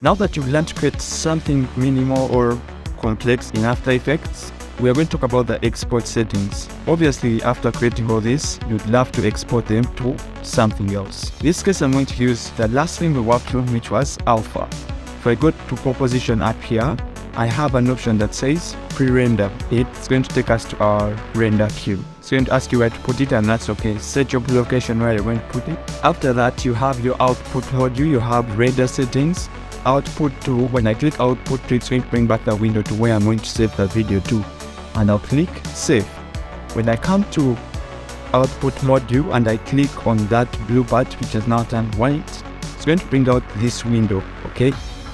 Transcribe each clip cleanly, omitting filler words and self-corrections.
Now that you've learned to create something minimal or complex in After Effects, we are going to talk about the export settings. Obviously, after creating all this, you'd love to export them to something else. In this case, I'm going to use the last thing we worked on, which was alpha. If I go to composition up here, I have an option that says PreRender. It's going to take us to our render queue. It's going to ask you where to put it, and that's okay. Set your location where you're going to put it. After that, you have your output module, you have render settings. Output to, when I click output to, it's going to bring back the window to where I'm going to save the video to. And I'll click save. When I come to output module and I click on that blue part which has now turned white, it's going to bring out this window. Okay,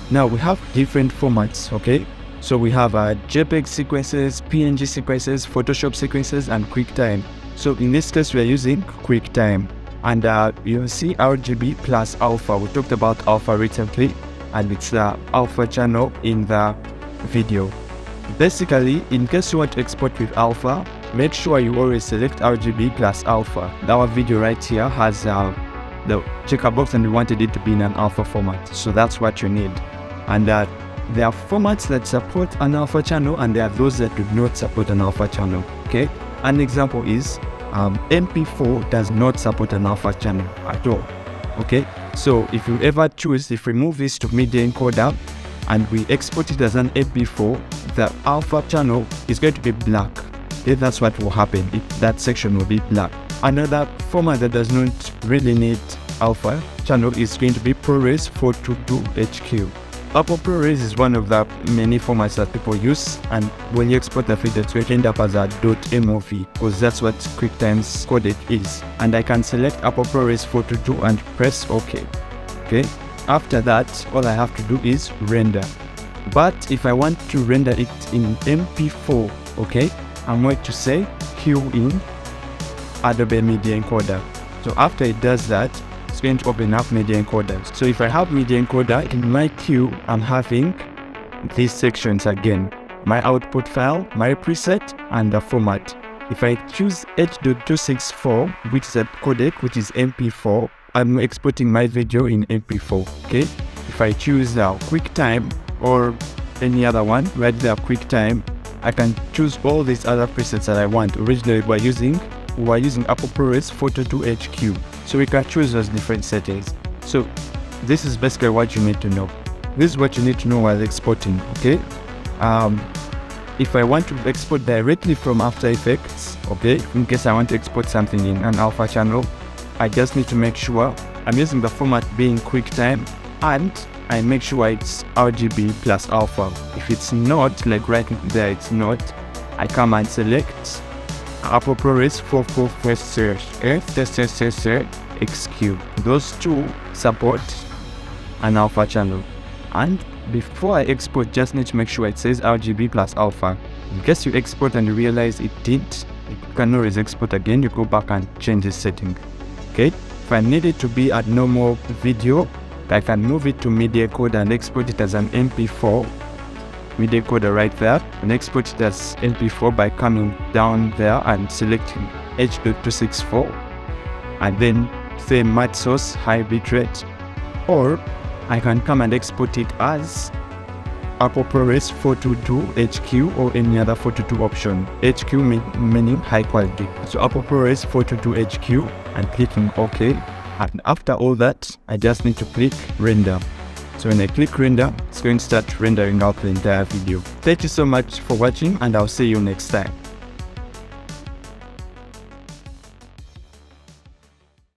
now we have different formats. Okay, so we have JPEG sequences, PNG sequences, Photoshop sequences, and QuickTime. So in this case we are using QuickTime, and you'll see RGB plus alpha. We talked about alpha recently, and it's the alpha channel in the video. Basically, in case you want to export with alpha, make sure you always select RGB plus alpha. Our video right here has the checkerbox, and we wanted it to be in an alpha format, so that's what you need. And there are formats that support an alpha channel, and there are those that do not support an alpha channel. Okay, an example is MP4 does not support an alpha channel at all. Okay, so if you ever choose, if we move this to media encoder and we export it as an MP4, the alpha channel is going to be black. Okay, that's what will happen. That section will be black. Another format that does not really need alpha channel is going to be ProRes 422HQ. ProRes is one of the many formats that people use, and when you export the video, it's going to end up as a .mov, because that's what QuickTime's codec is. And I can select ProRes 422 and press OK. Okay, after that, all I have to do is render. But if I want to render it in MP4, okay, I'm going to say queue in Adobe Media Encoder. So after it does that, it's going to open up Media Encoder. So if I have Media Encoder in my queue, I'm having these sections again: my output file, my preset, and the format. If I choose H.264, which is a codec, which is MP4, I'm exporting my video in MP4. Okay. If I choose QuickTime or any other one, right there, QuickTime, I can choose all these other presets that I want. Originally, we're using ProRes 422HQ, so we can choose those different settings. So this is basically what you need to know. This is what you need to know while exporting. Okay. If I want to export directly from After Effects, okay, in case I want to export something in an alpha channel, I just need to make sure I'm using the format being QuickTime, and I make sure it's RGB plus alpha. If it's not, like right there, it's not, I come and select ProRes 444HQ. Those two support an alpha channel. And before I export, just need to make sure it says RGB plus alpha. In case you export and you realize it didn't, you can always export again. You go back and change the setting. Okay, if I need it to be a normal video, I can move it to Media Encoder and export it as an MP4. Media Encoder right there, and export it as MP4 by coming down there and selecting H.264, and then say matte source, high bitrate. Or I can come and export it as ProRes 422HQ or any other 422 option. HQ meaning high quality. So ProRes 422HQ and clicking OK. And after all that, I just need to click render. So when I click render, it's going to start rendering out the entire video. Thank you so much for watching, and I'll see you next time.